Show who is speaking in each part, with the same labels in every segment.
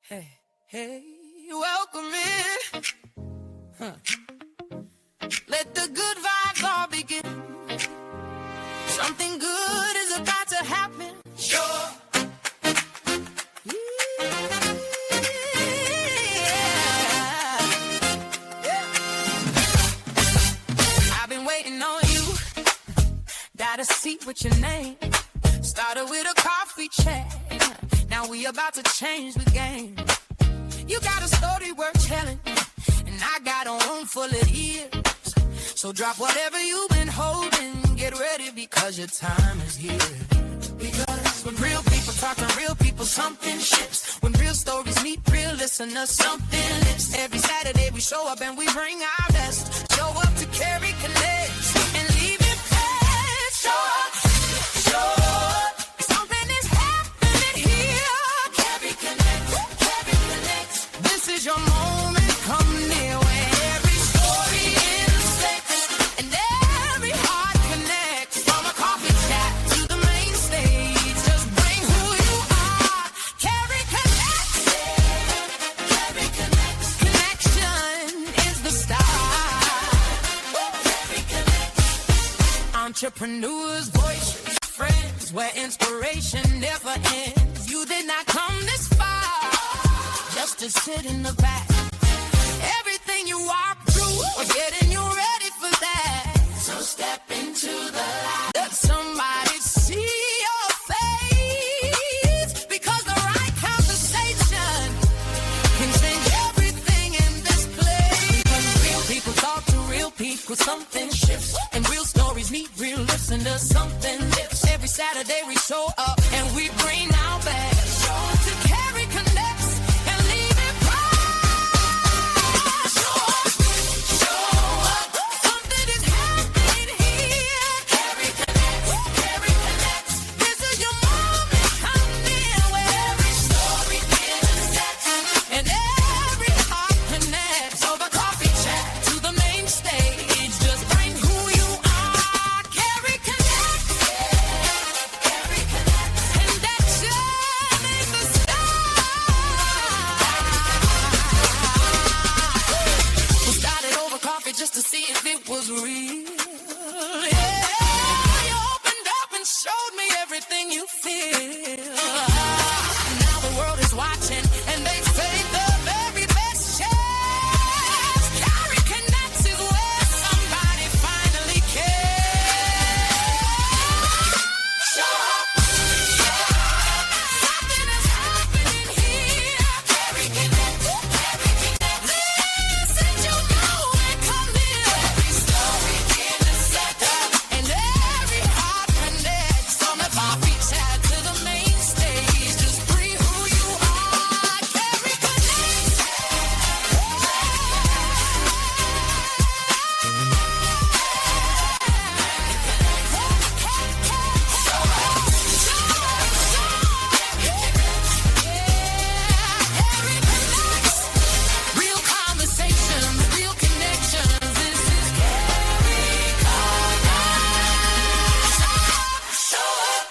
Speaker 1: Hey, hey, welcome in. Let the good vibes all begin. Something good is about to happen. Sure. I've been waiting on you. Got a seat with your name. Started with a coffee chat. Now we about to change the game. You got a story worth telling, and I got a room full of ears. So drop whatever you've been holding. Get ready because your time is here. Because when real people talk to real people, something shifts. When real stories meet real listeners, something lifts. Every Saturday we show up and we bring our best. Show up to Carrie Connects and leave it past. Show up, show up. Something is happening here. Carrie Connects, Carrie Connects. This is your moment. Come near where every story intersects and every heart connects. From a coffee chat to the main stage, just bring who you are. Carrie Connects. Carrie Connects. Connection is the start. Carrie Connects. Entrepreneurs, voices, friends, where inspiration never ends. You did not come this far just to sit in the back. Everything you walk through, we're getting you ready for that. So step into the light. Let somebody see your face. Because the right conversation can change everything in this place. When real people talk to real people, something shifts. And real stories meet real listeners, something lifts. Every Saturday we show up and we bring our best. Show up to Carrie Connects and leave it bright. Show up, show up. Something is happening here. Carrie Connects, Carrie Connects. This is your moment. Come near where every story intersects and every heart connects. Over coffee chat to the main stage, just bring who you are. Carrie Connects, Carrie Connects. Connection is the start. We started over coffee just to see if it was real. Yeah, you opened up and showed me everything you feel. Now the world is watching and they say the very best chance. Carrie Connects is where somebody finally cares. Show up, show up. Something is happening here. Carrie Connects, Carrie Connects. Listen, you know and come near. Every story intersects and every heart connects. From the coffee chat to the main stage, just bring who you are. Carrie Connects. Real conversations, real connections. This is Carrie Connects. Show up.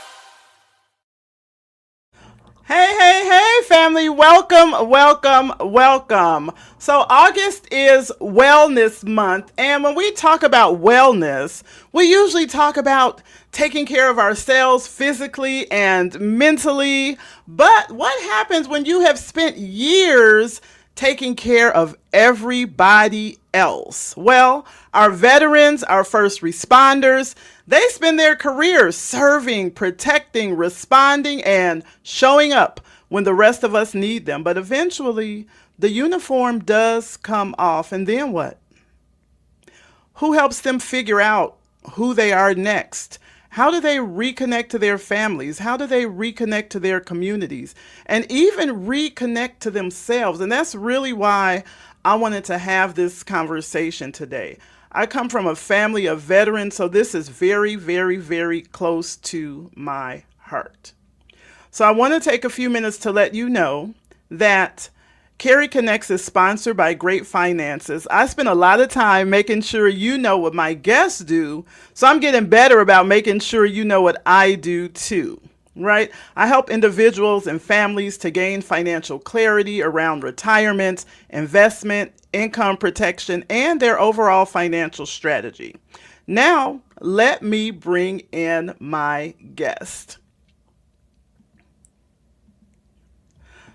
Speaker 2: Hey, family. Welcome, welcome, welcome. So August is Wellness Month. And when we talk about wellness, we usually talk about taking care of ourselves physically and mentally. But what happens when you have spent years taking care of everybody else? Well, our veterans, our first responders, they spend their careers serving, protecting, responding, and showing up when the rest of us need them. But eventually, the uniform does come off. And then what? Who helps them figure out who they are next? How do they reconnect to their families? How do they reconnect to their communities? And even reconnect to themselves? And that's really why I wanted to have this conversation today. I come from a family of veterans, so this is very, very, very close to my heart. So I want to take a few minutes to let you know that Carrie Connects is sponsored by Great Finances. I spend a lot of time making sure you know what my guests do, so I'm getting better about making sure you know what I do too. right? I help individuals and families to gain financial clarity around retirement, investment, income protection, and their overall financial strategy. Now, let me bring in my guest.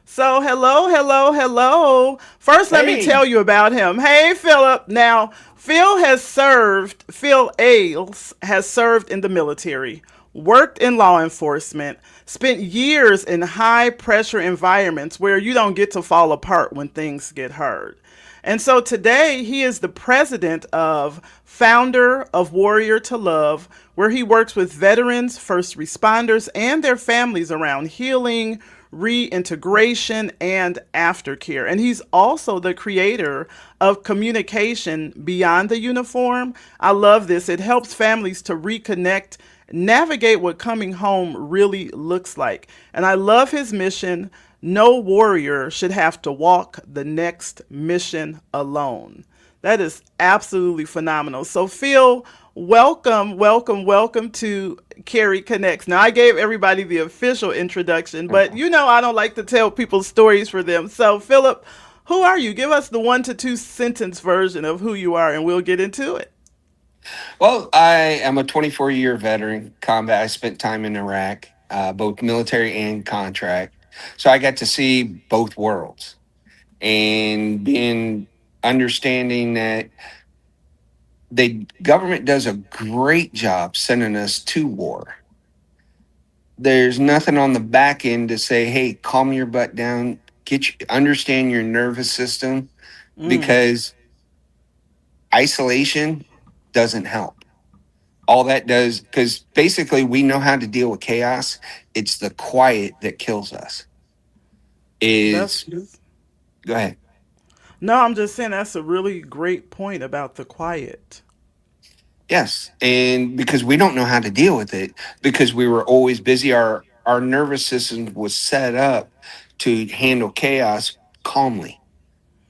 Speaker 2: So, hello, hello, hello. First, let me
Speaker 3: Hey,
Speaker 2: tell you about him. Hey, Philip. Now, Phil Ayles has served in the military, worked in law enforcement, spent years in high pressure environments where you don't get to fall apart when things get hard. And so today he is the president of founder of Warrior to Love, where he works with veterans, first responders, and their families around healing, reintegration, and aftercare. And he's also the creator of Communication Beyond the Uniform. I love this. It helps families to reconnect, navigate what coming home really looks like. And I love his mission. No warrior should have to walk the next mission alone. That is absolutely phenomenal. So, Phil, welcome, welcome, welcome to Carrie Connects. Now, I gave everybody the official introduction, but you know I don't like to tell people stories for them. So, Philip, who are you? Give us the 1 to 2 sentence version of who you are, and we'll get into it.
Speaker 3: well, I am a 24-year veteran combat. I spent time in Iraq, both military and contract. So I got to see both worlds and being understanding that the government does a great job sending us to war. There's nothing on the back end to say, hey, calm your butt down, understand your nervous system,
Speaker 2: Mm,
Speaker 3: because isolation doesn't help. All that does, because basically we know how to deal with chaos. It's the quiet that kills us.
Speaker 2: that's
Speaker 3: Is Go ahead.
Speaker 2: no, I'm just saying that's a really great point about the quiet.
Speaker 3: Yes, and because we don't know how to deal with it, because we were always busy. Our nervous system was set up to handle chaos calmly.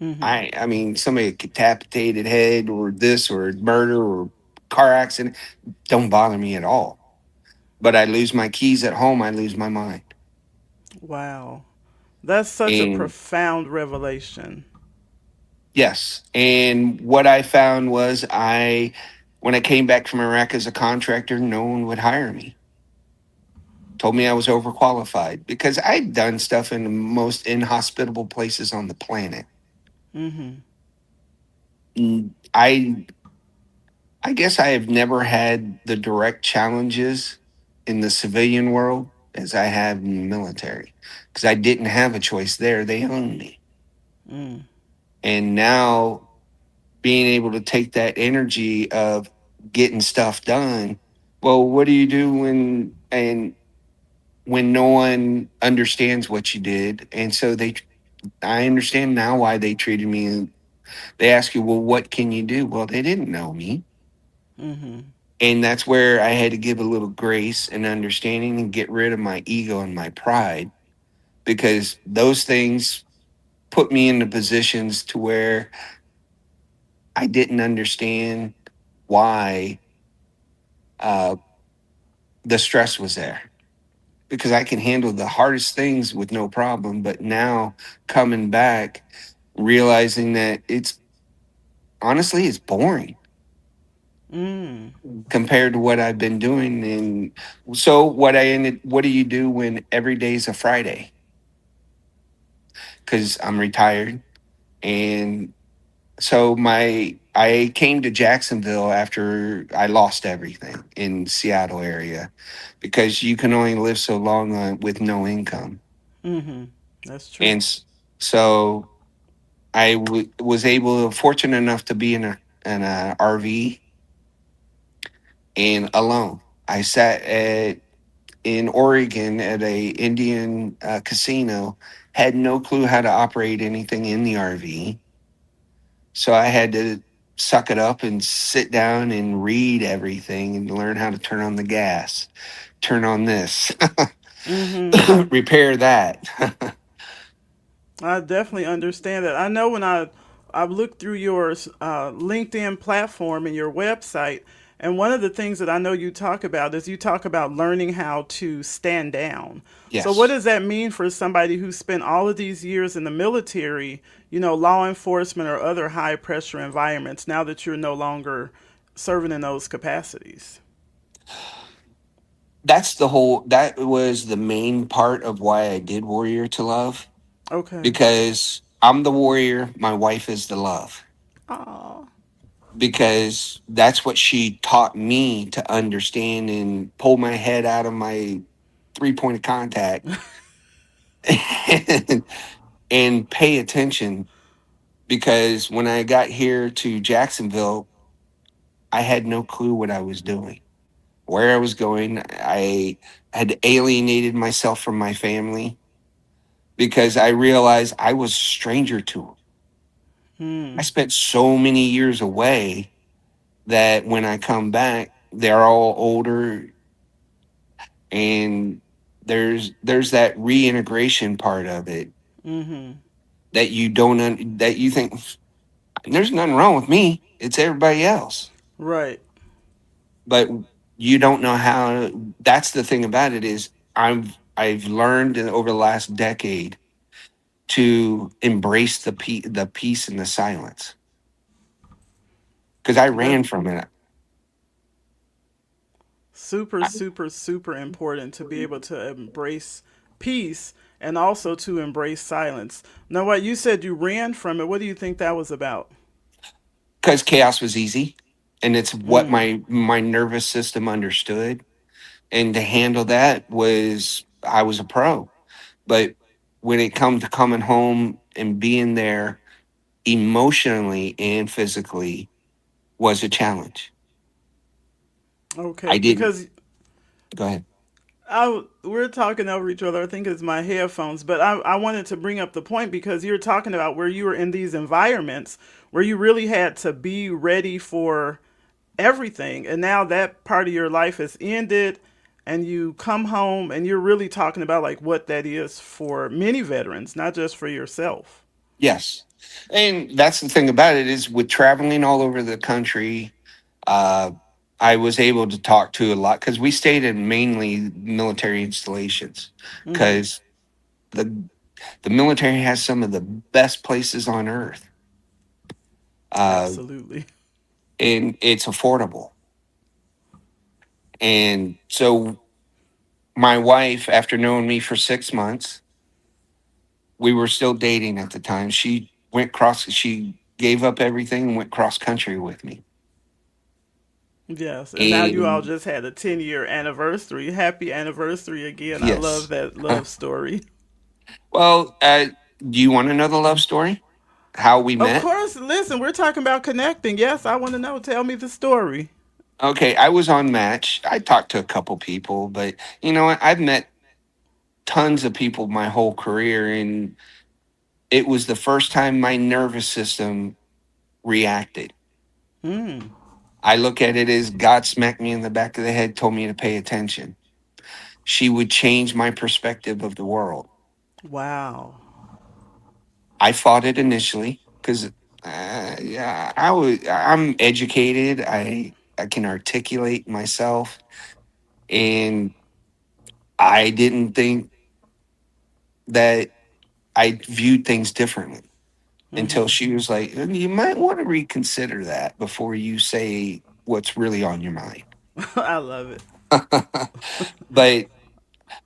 Speaker 2: Mm-hmm.
Speaker 3: I mean, somebody decapitated head or this or murder or car accident don't bother me at all. But I lose my keys at home. I lose my mind.
Speaker 2: Wow. That's such a
Speaker 3: And
Speaker 2: profound revelation.
Speaker 3: yes. And what I found was when I came back from Iraq as a contractor, no one would hire me. Told me I was overqualified because I'd done stuff in the most inhospitable places on the planet.
Speaker 2: Mm-hmm.
Speaker 3: I guess I have never had the direct challenges in the civilian world as I have in the military because I didn't have a choice there. They owned me.
Speaker 2: Mm.
Speaker 3: And now being able to take that energy of getting stuff done. Well, what do you do when no one understands what you did? And so I understand now why they treated me. They ask you, well, what can you do? Well, they didn't know me.
Speaker 2: Mm-hmm.
Speaker 3: And that's where I had to give a little grace and understanding and get rid of my ego and my pride because those things put me into positions to where I didn't understand why uh, the stress was there because I can handle the hardest things with no problem. But now coming back, realizing that it's boring
Speaker 2: Mm.
Speaker 3: compared to what I've been doing. And so what do you do when every day's a Friday? Because I'm retired. And so I came to Jacksonville after I lost everything in Seattle area because you can only live so long with no income.
Speaker 2: Mm-hmm. That's
Speaker 3: And
Speaker 2: true.
Speaker 3: so was fortunate enough to be in a RV and alone. I sat in Oregon at a Indian casino, had no clue how to operate anything in the RV. So I had to suck it up and sit down and read everything and learn how to turn on the gas, turn on this,
Speaker 2: Mm-hmm.
Speaker 3: repair that.
Speaker 2: I definitely understand that. I know when I've looked through your LinkedIn platform and your website, And one of the things that I know you talk about is you talk about learning how to stand down. So, what
Speaker 3: Yes.
Speaker 2: does that mean for somebody who spent all of these years in the military, law enforcement or other high pressure environments, now that you're no longer serving in those capacities?
Speaker 3: That was the main part of why I did Warrior to Love,
Speaker 2: Okay.
Speaker 3: because I'm the warrior, my wife is the love.
Speaker 2: Oh.
Speaker 3: Because that's what she taught me to understand and pull my head out of my 3 point of contact and, and pay attention. Because when I got here to Jacksonville, I had no clue what I was doing, where I was going. I had alienated myself from my family because I realized I was a stranger to them. I
Speaker 2: Hmm.
Speaker 3: spent so many years away that when I come back, they're all older, and there's that reintegration part of it
Speaker 2: Mm-hmm.
Speaker 3: that you don't that you think there's nothing wrong with me, it's everybody else.
Speaker 2: Right.
Speaker 3: But you don't know how. That's the thing about it is I've learned over the last decade to embrace the peace and the silence, because I
Speaker 2: That
Speaker 3: ran from it.
Speaker 2: super, super, super important to be able to embrace peace and also to embrace silence. Now, what you said you ran from it, what do you think that was about?
Speaker 3: Because chaos was easy, and it's what
Speaker 2: Mm.
Speaker 3: my nervous system understood, and to handle that was I was a pro. But when it comes to coming home and being there emotionally and physically was a challenge.
Speaker 2: Okay,
Speaker 3: I didn't
Speaker 2: because
Speaker 3: go ahead.
Speaker 2: we're talking over each other. I think it's my headphones, but I wanted to bring up the point because you're talking about where you were in these environments where you really had to be ready for everything. And now that part of your life has ended and you come home and you're really talking about like what that is for many veterans, not just for yourself.
Speaker 3: Yes. And that's the thing about it is with traveling all over the country, uh, I was able to talk to a lot because we stayed in mainly military installations,
Speaker 2: Hmm.
Speaker 3: because the the military has some of the best places on earth, uh,
Speaker 2: Absolutely.
Speaker 3: and it's affordable. And so my wife, after knowing me for 6 months, we were still dating at the time. She gave up everything and went cross country with me.
Speaker 2: Yes. And now you all
Speaker 3: And
Speaker 2: just had a 10-year anniversary. Happy anniversary again. I love
Speaker 3: yes.
Speaker 2: that love story.
Speaker 3: Well, do you want to know the love story? How we
Speaker 2: Of
Speaker 3: met?
Speaker 2: course, listen, we're talking about connecting. Yes, I want to know. Tell me the story.
Speaker 3: Okay, I was on Match. I talked to a couple people, but you know what? I've met tons of people my whole career, and it was the first time my nervous system reacted.
Speaker 2: Hmm.
Speaker 3: I look at it as God smacked me in the back of the head, told me to pay attention. She would change my perspective of the world.
Speaker 2: Wow.
Speaker 3: I fought it initially because, yeah, I'm educated. I can articulate myself, and I didn't think that I viewed things differently until
Speaker 2: Hmm.
Speaker 3: she was like, "You might want to reconsider that before you say what's really on your mind."
Speaker 2: I love it.
Speaker 3: But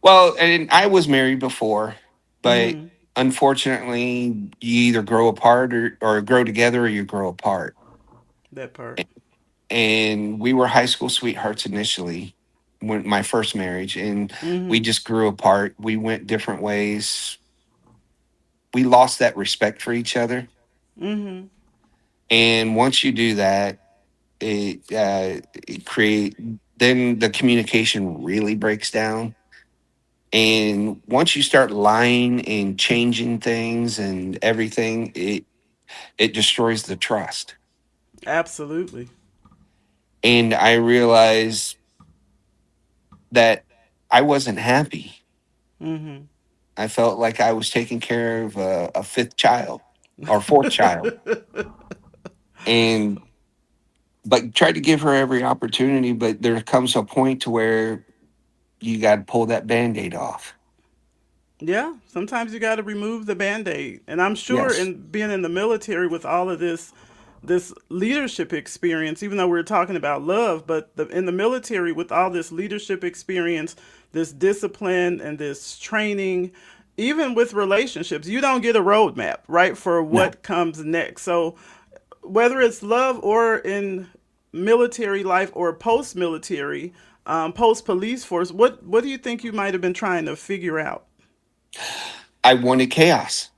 Speaker 3: well, and I was married before, but
Speaker 2: Hmm.
Speaker 3: unfortunately, you either grow apart or grow together, or you grow apart.
Speaker 2: That part.
Speaker 3: And we were high school sweethearts initially, when my first marriage, and we
Speaker 2: Hmm.
Speaker 3: just grew apart. We went different ways. We lost that respect for each other,
Speaker 2: Hmm.
Speaker 3: and once you do that, it create then the communication really breaks down. And once you start lying and changing things and everything, it destroys the trust.
Speaker 2: Absolutely.
Speaker 3: And I realized that I wasn't happy.
Speaker 2: Hmm.
Speaker 3: I felt like I was taking care of a fifth child or fourth child. And but tried to give her every opportunity. But there comes a point to where you got to pull that band-aid off.
Speaker 2: Yeah, sometimes you got to remove the band-aid. And I'm sure
Speaker 3: Yes.
Speaker 2: in being in the military with all of this leadership experience, even though we're talking about love, but in the military with all this leadership experience, this discipline and this training, even with relationships, you don't get a roadmap, right, for
Speaker 3: No.
Speaker 2: what comes next. So whether it's love or in military life or post-military, post-police force, what do you think you might have been trying to figure out?
Speaker 3: I wanted chaos.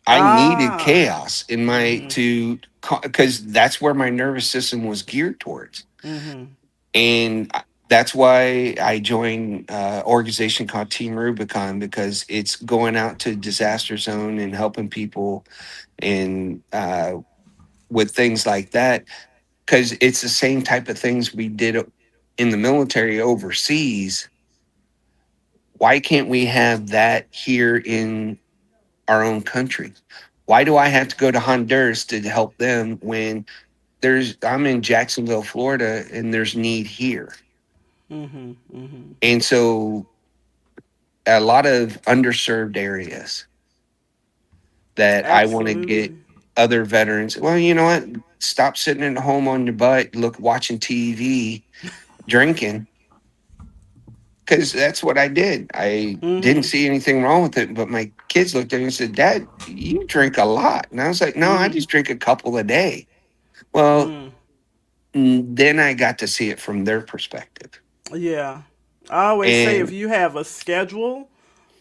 Speaker 3: I needed
Speaker 2: Ah.
Speaker 3: chaos in my
Speaker 2: Mhm.
Speaker 3: to because that's where my nervous system was geared towards,
Speaker 2: Mhm.
Speaker 3: and that's why I joined organization called Team Rubicon, because it's going out to disaster zone and helping people and with things like that, because it's the same type of things we did in the military overseas. Why can't we have that here in our own country? Why do I have to go to Honduras to help them when I'm in Jacksonville, Florida, and there's need here?
Speaker 2: Mhm. Mhm.
Speaker 3: And so a lot of underserved areas that I want to get
Speaker 2: Absolutely.
Speaker 3: other veterans. Well, you know what? Stop sitting at home on your butt, watching TV, drinking, because that's what I did. I didn't
Speaker 2: Mhm.
Speaker 3: see anything wrong with it, but my kids looked at me and said, "Dad, you drink a lot." And I was like, "No, I
Speaker 2: Mhm.
Speaker 3: just drink a couple a day." Well,
Speaker 2: Mm.
Speaker 3: then I got to see it from their perspective.
Speaker 2: Yeah. I always say if
Speaker 3: And
Speaker 2: you have a schedule,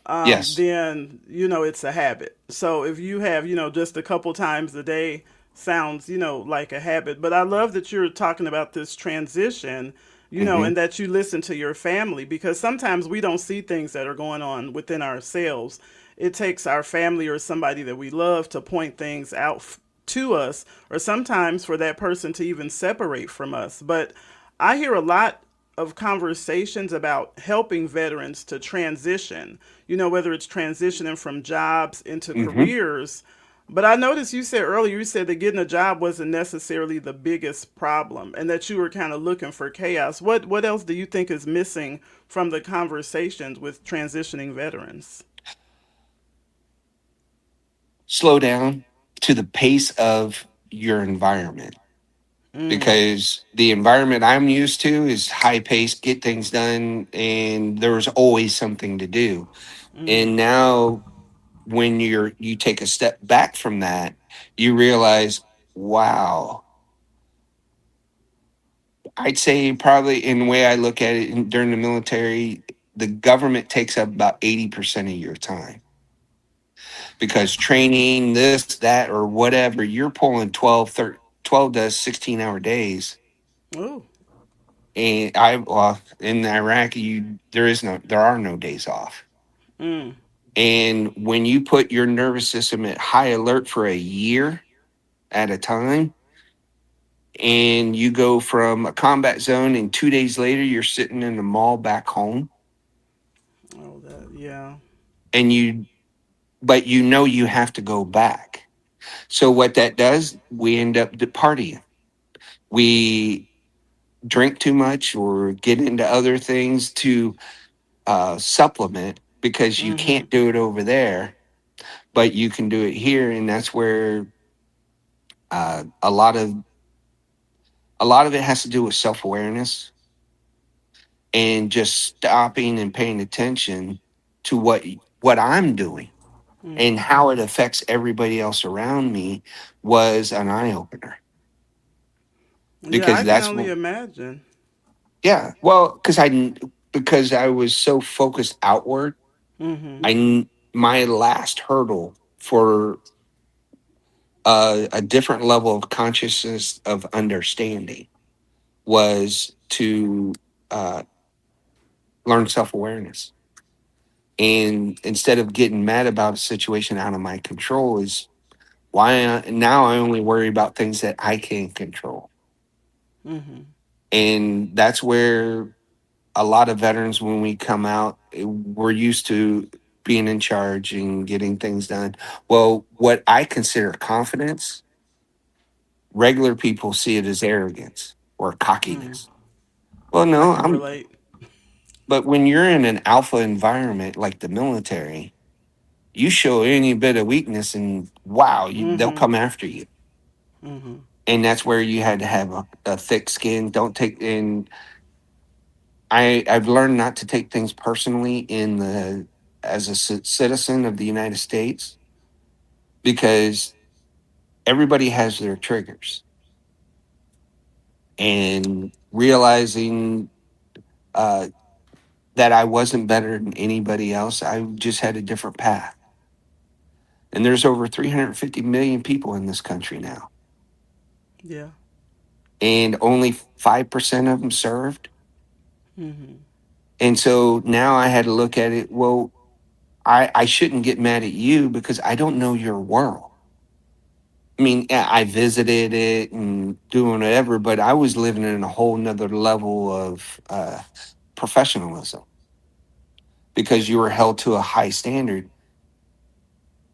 Speaker 3: yes.
Speaker 2: then it's a habit. So if you have just a couple times a day, sounds like a habit. But I love that you're talking about this transition,
Speaker 3: Hmm.
Speaker 2: and that you listen to your family, because sometimes we don't see things that are going on within ourselves. It takes our family or somebody that we love to point things out to us, or sometimes for that person to even separate from us. But I hear a lot of conversations about helping veterans to transition, whether it's transitioning from jobs into
Speaker 3: Hmm.
Speaker 2: careers. But I noticed you said earlier, you said that getting a job wasn't necessarily the biggest problem, and that you were kind of looking for chaos. What else do you think is missing from the conversations with transitioning veterans?
Speaker 3: Slow down to the pace of your environment,
Speaker 2: Mm,
Speaker 3: because the environment I'm used to is high pace, get things done, and there's always something to do. And now when you take a step back from that, you realize, wow, I'd say probably in the way I look at it during the military, the government takes up about 80% of your time, because training, this, that, or whatever, you're pulling 12 to 16-hour days.
Speaker 2: oh,
Speaker 3: And in Iraq, there are no days off.
Speaker 2: mm,
Speaker 3: And when you put your nervous system at high alert for a year at a time, and you go from a combat zone and 2 days later you're sitting in the mall back home,
Speaker 2: oh, that, yeah.
Speaker 3: and but you have to go back. So what that does, we end up partying. We drink too much or get into other things to supplement, because you
Speaker 2: Mm-hmm.
Speaker 3: can't do it over there, but you can do it here. And that's where uh, a lot of a lot of it has to do with self-awareness, and just stopping and paying attention to what I'm doing and
Speaker 2: Mm.
Speaker 3: how it affects everybody else around me, was an eye opener.
Speaker 2: Yeah,
Speaker 3: Because
Speaker 2: I can
Speaker 3: that's
Speaker 2: only
Speaker 3: what,
Speaker 2: imagine.
Speaker 3: yeah, well, because I was so focused outward.
Speaker 2: Mm-hmm.
Speaker 3: My last hurdle for a different level of consciousness of understanding was to uh, learn self-awareness. And instead of getting mad about a situation out of my control, is now I only worry about things that I can control.
Speaker 2: Mm-hmm.
Speaker 3: And that's where a lot of veterans, when we come out, we're used to being in charge and getting things done. Well, what I consider confidence Regular people see it as arrogance or
Speaker 2: Mm.
Speaker 3: cockiness. Well,
Speaker 2: I
Speaker 3: no,
Speaker 2: can
Speaker 3: I'm.
Speaker 2: relate.
Speaker 3: But when you're in an alpha environment like the military, you show any bit of weakness, and wow, they'll
Speaker 2: Mm-hmm.
Speaker 3: come after you.
Speaker 2: Mm-hmm.
Speaker 3: And that's where you had to have a thick skin. Don't take in. I've learned not to take things personally in the as a citizen of the United States because everybody has their triggers, and realizing uh, that I wasn't better than anybody else. I just had a different path. And there's over 350 million people in this country now,
Speaker 2: Yeah.
Speaker 3: and only 5% of them served.
Speaker 2: Mm-hmm.
Speaker 3: And so now I had to look at it. Well, I shouldn't get mad at you because I don't know your world. I mean, yeah, I visited it and doing whatever, but I was living in a whole nother level of professionalism because you were held to a high standard.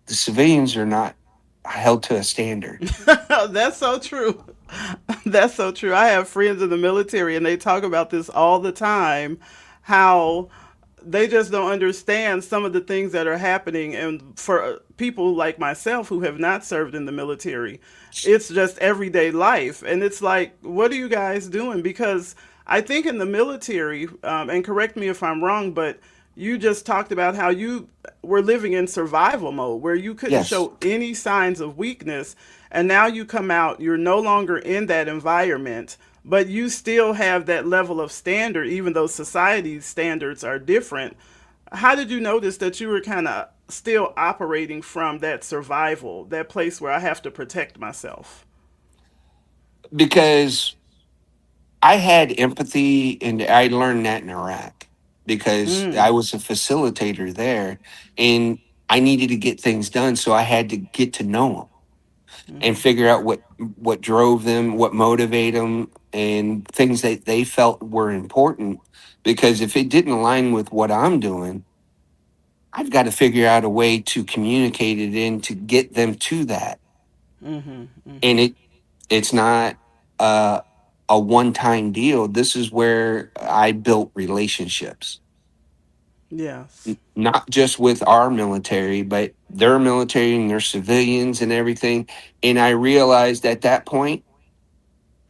Speaker 3: The civilians are not held to a standard.
Speaker 2: That's so true. That's so true. I have friends in the military and they talk about this all the time, how they just don't understand some of the things that are happening. And for people like myself who have not served in the military, it's just everyday life. And it's like, what are you guys doing? Because I think in the military, and correct me if I'm wrong, but you just talked about how you were living in survival mode where you couldn't
Speaker 3: Yes,
Speaker 2: show any signs of weakness. And now you come out, you're no longer in that environment, but you still have that level of standard, even though society's standards are different. How did you notice that you were kind of still operating from that survival, that place where I have to protect myself?
Speaker 3: because I had empathy, and I learned that in Iraq because
Speaker 2: Mm,
Speaker 3: I was a facilitator there, and I needed to get things done. So I had to get to know them and figure out what drove them, what motivated them, and things that they felt were important. Because if it didn't align with what I'm doing, I've got to figure out a way to communicate it in to get them to that.
Speaker 2: mm-hmm,
Speaker 3: And
Speaker 2: mm-hmm.
Speaker 3: it's not uh, a one time deal. This is where I built relationships,
Speaker 2: Yes.
Speaker 3: not just with our military, but their military and their civilians and everything. And I realized at that point,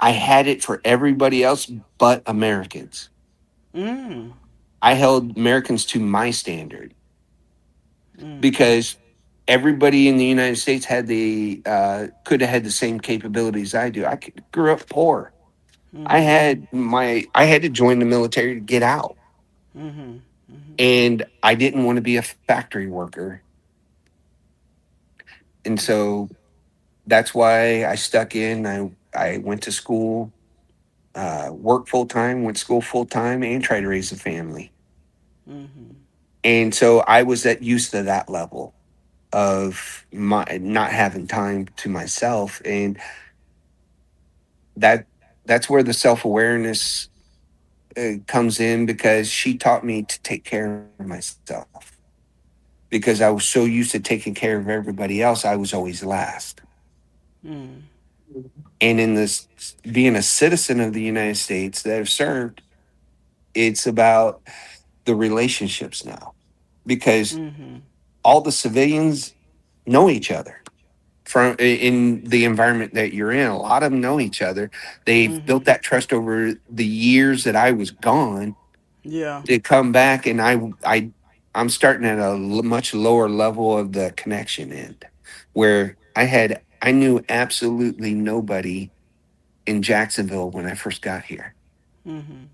Speaker 3: I had it for everybody else but Americans.
Speaker 2: Mm,
Speaker 3: I held Americans to my standard
Speaker 2: mm,
Speaker 3: because everybody in the United States had the could have had the same capabilities I do. Grew up poor.
Speaker 2: mm-hmm,
Speaker 3: I had to join the military to get out,
Speaker 2: mm-hmm,
Speaker 3: and I didn't want to be a factory worker, and so that's why I stuck in. I went to school, worked full time, went to school full time, and tried to raise a family.
Speaker 2: mm-hmm.
Speaker 3: And so I was at used to that level of my not having time to myself, and that that's where the self awareness comes in because she taught me to take care of myself because I was so used to taking care of everybody else, I was always last.
Speaker 2: Mm,
Speaker 3: And in this being a citizen of the United States that have served, it's about the relationships now because
Speaker 2: mm-hmm,
Speaker 3: all the civilians know each other from in the environment that you're in. A lot of them know each other. They've
Speaker 2: mm-hmm.
Speaker 3: built that trust over the years that I was gone
Speaker 2: Yeah.
Speaker 3: to come back, and I'm starting at a much lower level of the connection end, where I knew absolutely nobody in Jacksonville when I first got here,
Speaker 2: Mm-hmm,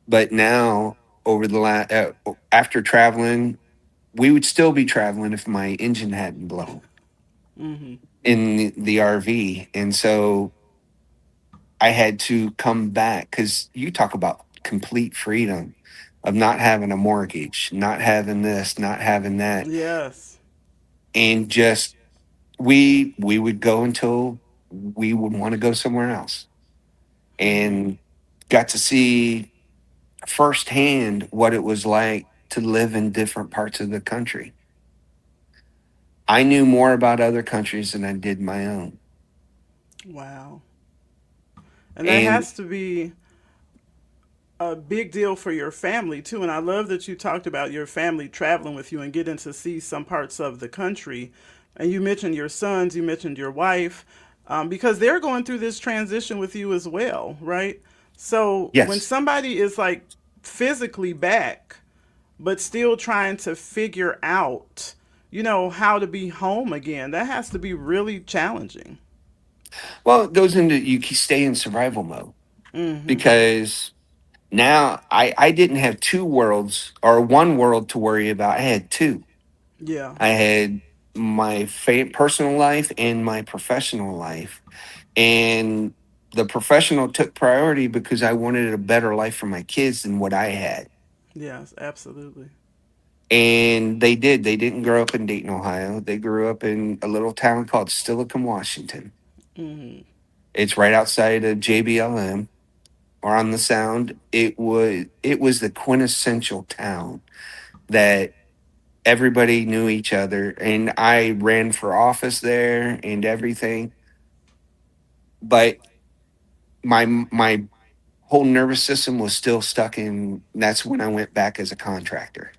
Speaker 3: but now over the last after traveling, we would still be traveling if my engine hadn't blown
Speaker 2: mm-hmm,
Speaker 3: in the RV, and so I had to come back because you talk about complete freedom of not having a mortgage, not having this, not having that,
Speaker 2: yes.
Speaker 3: and just we would go until we would want to go somewhere else,
Speaker 2: Mm-hmm,
Speaker 3: and got to see firsthand what it was like to live in different parts of the country. I knew more about other countries than I did my own.
Speaker 2: Wow. And that
Speaker 3: And
Speaker 2: has to be a big deal for your family too. And I love that you talked about your family traveling with you and getting to see some parts of the country. And you mentioned your sons, you mentioned your wife, because they're going through this transition with you as well, right? So when
Speaker 3: yes.
Speaker 2: somebody is like physically back, but still trying to figure out, how to be home again, that has to be really challenging.
Speaker 3: Well, it goes into you stay in survival mode
Speaker 2: Mm-hmm.
Speaker 3: because now I didn't have two worlds or one world to worry about. I had two.
Speaker 2: Yeah.
Speaker 3: I had my personal life and my professional life. And the professional took priority because I wanted a better life for my kids than what I had.
Speaker 2: Yes, absolutely.
Speaker 3: And they did. They didn't grow up in Dayton, Ohio. They grew up in a little town called Steilacoom, Washington.
Speaker 2: Mm-hmm.
Speaker 3: It's right outside of JBLM or on the Sound. It was the quintessential town that everybody knew each other, and I ran for office there and everything. But my whole nervous system was still stuck in. That's when I went back as a contractor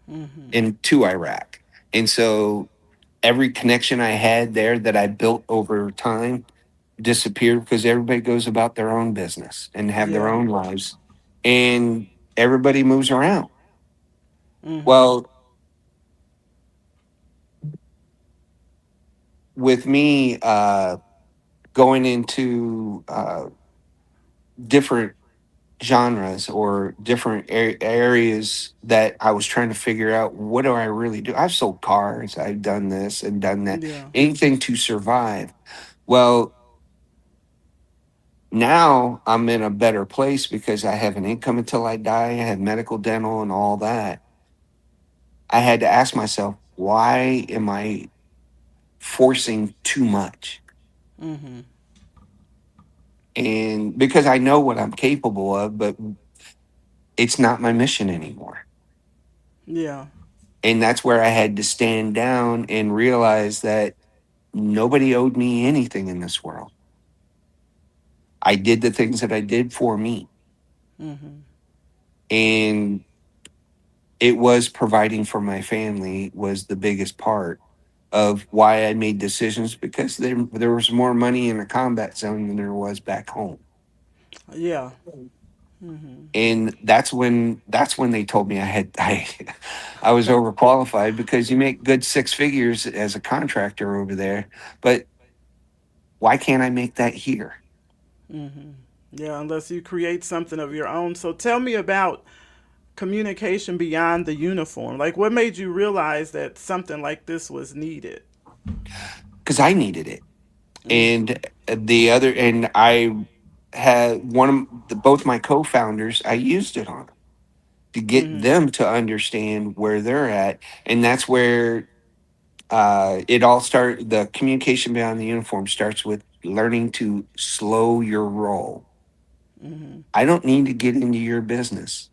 Speaker 2: Mm-hmm.
Speaker 3: into Iraq, and so every connection I had there that I built over time disappeared because everybody goes about their own business and have their
Speaker 2: Yeah.
Speaker 3: own lives, and everybody moves around.
Speaker 2: Mm-hmm.
Speaker 3: Well, with me going into different genres or different areas that I was trying to figure out, what do I really do? I've sold cars, I've done this and done that,
Speaker 2: Yeah.
Speaker 3: anything to survive. Well, now I'm in a better place because I have an income until I die. I have medical, dental, and all that. I had to ask myself, why am I forcing too much?
Speaker 2: Mm-hmm.
Speaker 3: And because I know what I'm capable of, but it's not my mission anymore.
Speaker 2: Yeah.
Speaker 3: And that's where I had to stand down and realize that nobody owed me anything in this world. I did the things that I did for me.
Speaker 2: Mm-hmm.
Speaker 3: And it was providing for my family was the biggest part of why I made decisions, because there was more money in a combat zone than there was back home.
Speaker 2: Yeah. Mm-hmm.
Speaker 3: And that's when they told me I was overqualified, because you make good six figures as a contractor over there, but why can't I make that here?
Speaker 2: Mm-hmm. Yeah, unless you create something of your own. So tell me about communication beyond the uniform. Like, what made you realize that something like this was needed?
Speaker 3: Because I needed it.
Speaker 2: Mm-hmm.
Speaker 3: And I had both my co-founders, I used it on them to get
Speaker 2: Mm-hmm.
Speaker 3: them to understand where they're at. And that's where it all started. The communication beyond the uniform starts with learning to slow your roll.
Speaker 2: Mm-hmm.
Speaker 3: I don't need to get into your business.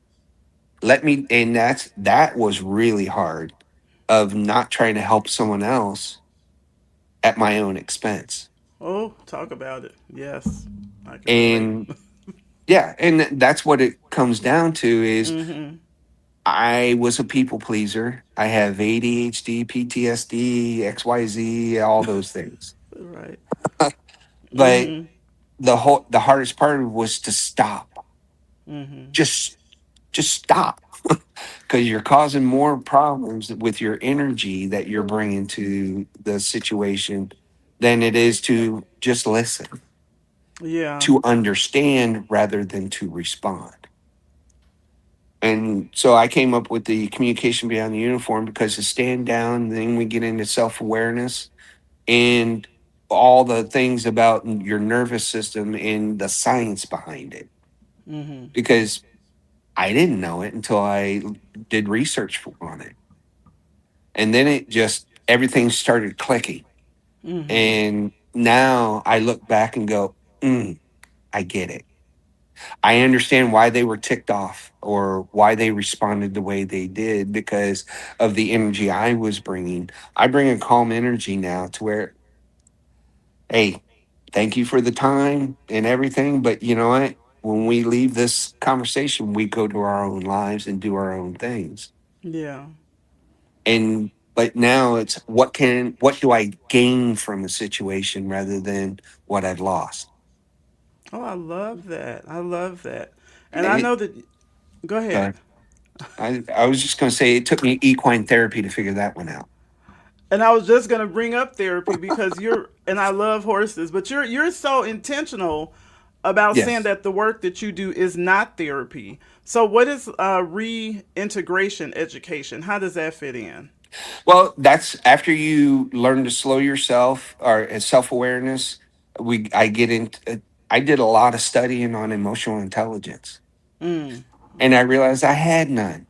Speaker 3: And that was really hard, of not trying to help someone else at my own expense.
Speaker 2: Oh, talk about it. Yes, I can relate.
Speaker 3: And yeah, and that's what it comes down to is
Speaker 2: Mm-hmm.
Speaker 3: I was a people pleaser. I have ADHD, PTSD, XYZ, all those things.
Speaker 2: Right.
Speaker 3: But
Speaker 2: Mm-hmm.
Speaker 3: the hardest part was to stop.
Speaker 2: Mm-hmm.
Speaker 3: Just just stop, because you're causing more problems with your energy that you're bringing to the situation than it is to just listen,
Speaker 2: Yeah.
Speaker 3: to understand rather than to respond. And so I came up with the communication beyond the uniform, because to stand down, then we get into self awareness and all the things about your nervous system and the science behind it.
Speaker 2: Mm-hmm.
Speaker 3: Because I didn't know it until I did research on it. And then everything started clicking.
Speaker 2: Mm-hmm.
Speaker 3: And now I look back and go, I get it. I understand why they were ticked off or why they responded the way they did, because of the energy I was bringing. I bring a calm energy now to where, hey, Thank you for the time and everything. But you know what? When we leave this conversation, we go to our own lives and do our own things.
Speaker 2: Yeah.
Speaker 3: And but now it's what do I gain from a situation rather than what I've lost.
Speaker 2: Oh, I love that. I love that. And
Speaker 3: And
Speaker 2: I
Speaker 3: it
Speaker 2: know that. Go ahead.
Speaker 3: uh, I was just going to say it took me equine therapy to figure that one out.
Speaker 2: And I was just gonna bring up therapy because you're, and I love horses, but you're so intentional about saying
Speaker 3: Yes.
Speaker 2: that the work that you do is not therapy. So what is reintegration education? How does that fit in?
Speaker 3: Well, that's after you learn to slow yourself or self awareness. I get into. I did a lot of studying on emotional intelligence,
Speaker 2: Mm,
Speaker 3: and I realized I had none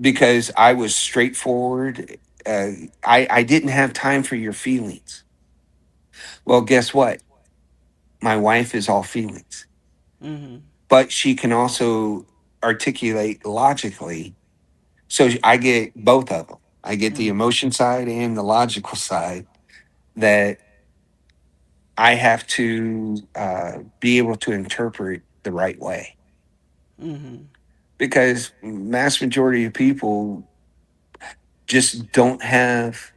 Speaker 3: because I was straightforward. I didn't have time for your feelings. Well, guess what? My wife is all feelings,
Speaker 2: mm-hmm,
Speaker 3: but she can also articulate logically. So I get both of them. I get the
Speaker 2: mm-hmm,
Speaker 3: emotion side and the logical side that I have to be able to interpret the right way
Speaker 2: mm-hmm.
Speaker 3: because mass majority of people just don't have.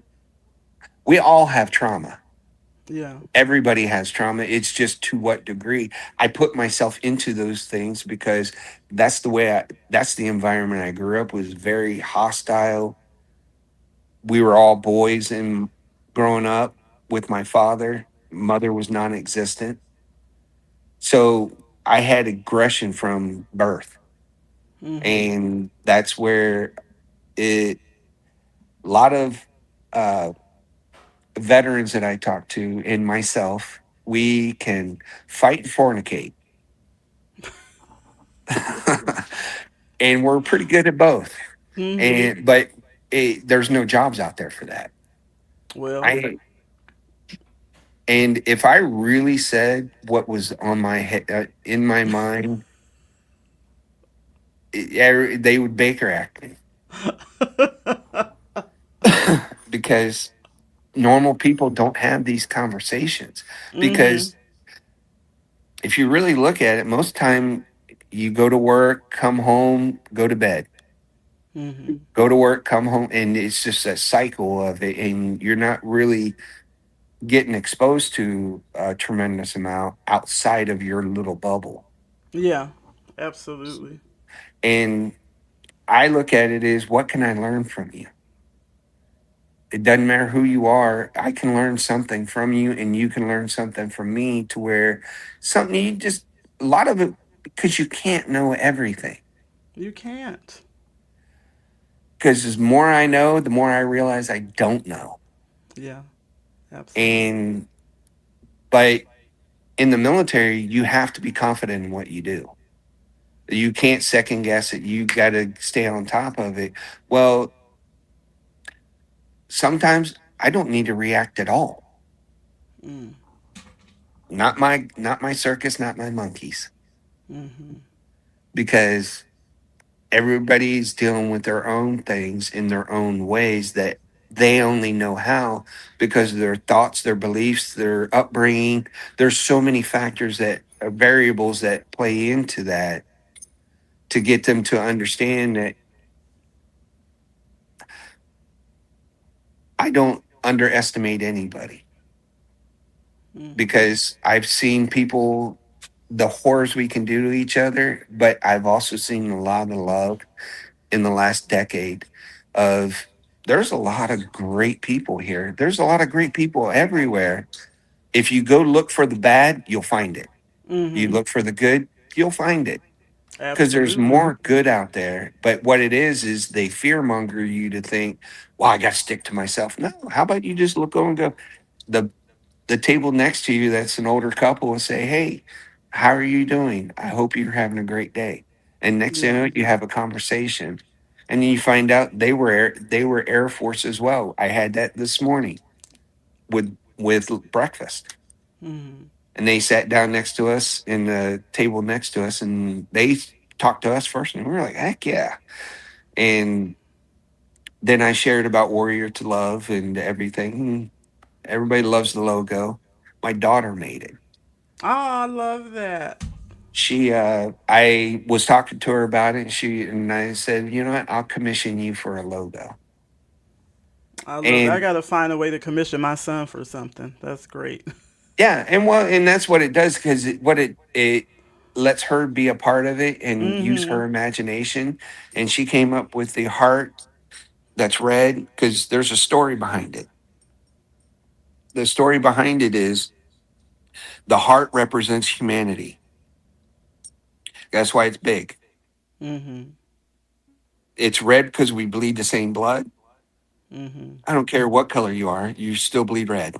Speaker 3: We all have trauma.
Speaker 2: Yeah.
Speaker 3: Everybody has trauma. It's just to what degree. I put myself into those things because that's the way. That's the environment I grew up was very hostile. We were all boys and growing up with my father. Mother was non-existent, so I had aggression from birth,
Speaker 2: Mm-hmm.
Speaker 3: and that's where it. A lot of uh, veterans that I talk to and myself, we can fight and fornicate, and we're pretty good at both.
Speaker 2: Mm-hmm.
Speaker 3: And but there's no jobs out there for that.
Speaker 2: Well.
Speaker 3: I and if I really said what was on my head in my mind, they would Baker Act me because normal people don't have these conversations.
Speaker 2: Mm-hmm.
Speaker 3: Because if you really look at it, most time you go to work, come home, go to bed,
Speaker 2: Mm-hmm.
Speaker 3: go to work, come home, and it's just a cycle of it, and you're not really getting exposed to a tremendous amount outside of your little bubble.
Speaker 2: Yeah. Absolutely.
Speaker 3: And I look at it as what can I learn from you? It doesn't matter who you are. I can learn something from you, and you can learn something from me to where something you just, a lot of it, because you can't know everything.
Speaker 2: You can't.
Speaker 3: Because the more I know, the more I realize I don't know.
Speaker 2: Yeah. Absolutely.
Speaker 3: And, but in the military, you have to be confident in what you do. You can't second guess it. You got to stay on top of it. Well, sometimes I don't need to react at all.
Speaker 2: Mm.
Speaker 3: Not my circus, not my monkeys,
Speaker 2: Mm-hmm.
Speaker 3: because everybody's dealing with their own things in their own ways that they only know how because of their thoughts, their beliefs, their upbringing. There's so many factors that are variables that play into that to get them to understand that I don't underestimate anybody
Speaker 2: Mm-hmm.
Speaker 3: because I've seen people, the horrors we can do to each other, but I've also seen a lot of love in the last decade of there's a lot of great people here. There's a lot of great people everywhere. If you go look for the bad, you'll find it. You
Speaker 2: Mm-hmm.
Speaker 3: look for the good, you'll find it because there's
Speaker 2: Absolutely.
Speaker 3: more good out there. But what it is they fear monger you to think, well, I got to stick to myself. No, how about you just look over and go, the the table next to you that's an older couple and say, hey, how are you doing? I hope you're having a great day. And next thing you
Speaker 2: Yeah.
Speaker 3: know, you have a conversation. And then you find out they were Air Force as well. I had that this morning with breakfast.
Speaker 2: Mm-hmm.
Speaker 3: And they sat down next to us in the table next to us and they talked to us first and we were like, heck yeah. And then I shared about Warrior to Love and everything. Everybody loves the logo. My daughter made it.
Speaker 2: Oh, I love that.
Speaker 3: I was talking to her about it, and I said, you know what, I'll commission you for a logo.
Speaker 2: I love that. I
Speaker 3: And
Speaker 2: got to find a way to commission my son for something. That's great.
Speaker 3: yeah, and that's what it does, because it lets her be a part of it and use
Speaker 2: Mm-hmm.
Speaker 3: her imagination. And she came up with the heart that's red because there's a story behind it. The story behind it is the heart represents humanity. That's why it's big.
Speaker 2: Mm-hmm.
Speaker 3: It's red because we bleed the same blood.
Speaker 2: Mm-hmm.
Speaker 3: I don't care what color you are, you still bleed red.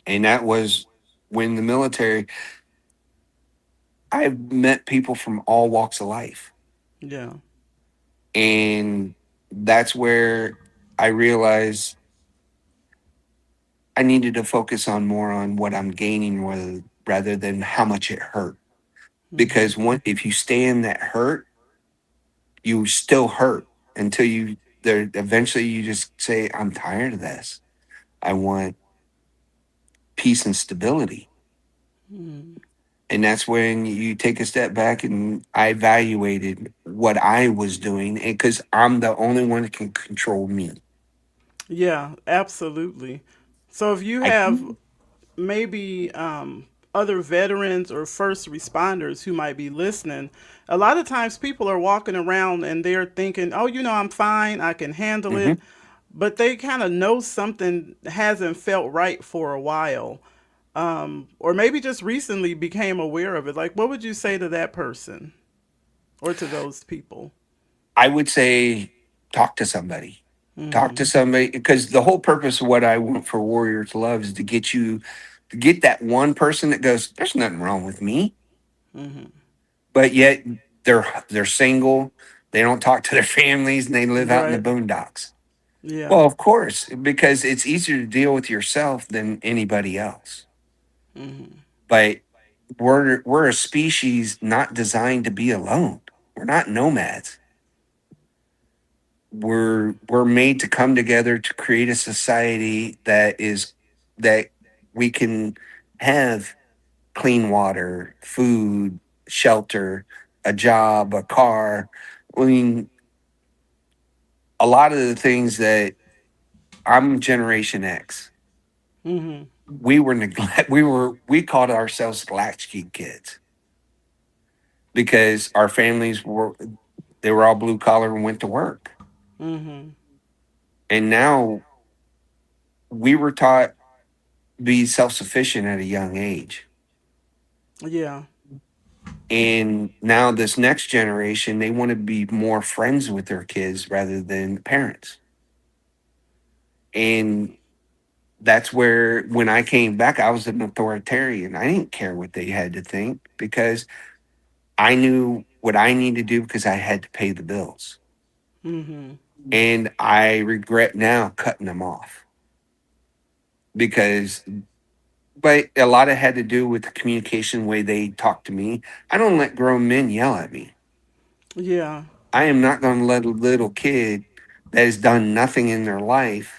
Speaker 3: And that was when the military, I've met people from all walks of life.
Speaker 2: Yeah.
Speaker 3: And that's where I realized I needed to focus on more on what I'm gaining rather than how much it hurt.
Speaker 2: Mm-hmm.
Speaker 3: Because if you stay in that hurt, you still hurt until you there eventually you just say, I'm tired of this. I want peace and stability.
Speaker 2: Mm-hmm.
Speaker 3: And that's when you take a step back, and I evaluated what I was doing, because I'm the only one that can control me.
Speaker 2: Yeah, absolutely. So if you
Speaker 3: I
Speaker 2: have maybe other veterans or first responders who might be listening, a lot of times people are walking around and they're thinking, oh, I'm fine, I can handle
Speaker 3: Mhm.
Speaker 2: it. But they kind of know something hasn't felt right for a while. Or maybe just recently became aware of it. Like, what would you say to that person or to those people?
Speaker 3: I would say talk to somebody. Talk
Speaker 2: Mm-hmm.
Speaker 3: to somebody, because the whole purpose of what I want for Warrior to Love is to get that one person that goes, there's nothing wrong with me,
Speaker 2: Mm-hmm.
Speaker 3: but yet they're single, they don't talk to their families, and they live out in the
Speaker 2: Right.
Speaker 3: boondocks.
Speaker 2: Yeah.
Speaker 3: Well, of course, because it's easier to deal with yourself than anybody else.
Speaker 2: Mm-hmm.
Speaker 3: But we're a species not designed to be alone. We're not nomads. We're made to come together to create a society that we can have clean water, food, shelter, a job, a car. I mean, a lot of the things that I'm Generation X.
Speaker 2: Mm-hmm.
Speaker 3: We called ourselves latchkey kids because our families were all blue collar and went to work.
Speaker 2: Mm-hmm.
Speaker 3: And now we were taught to be self sufficient at a young age.
Speaker 2: Yeah.
Speaker 3: And now this next generation, they want to be more friends with their kids rather than parents. And that's where, when I came back, I was an authoritarian. I didn't care what they had to think, because I knew what I needed to do, because I had to pay the bills.
Speaker 2: Mm-hmm.
Speaker 3: And I regret now cutting them off, because, but a lot of it had to do with the communication way they talk to me. I don't let grown men yell at me.
Speaker 2: Yeah.
Speaker 3: I am not going to let a little kid that has done nothing in their life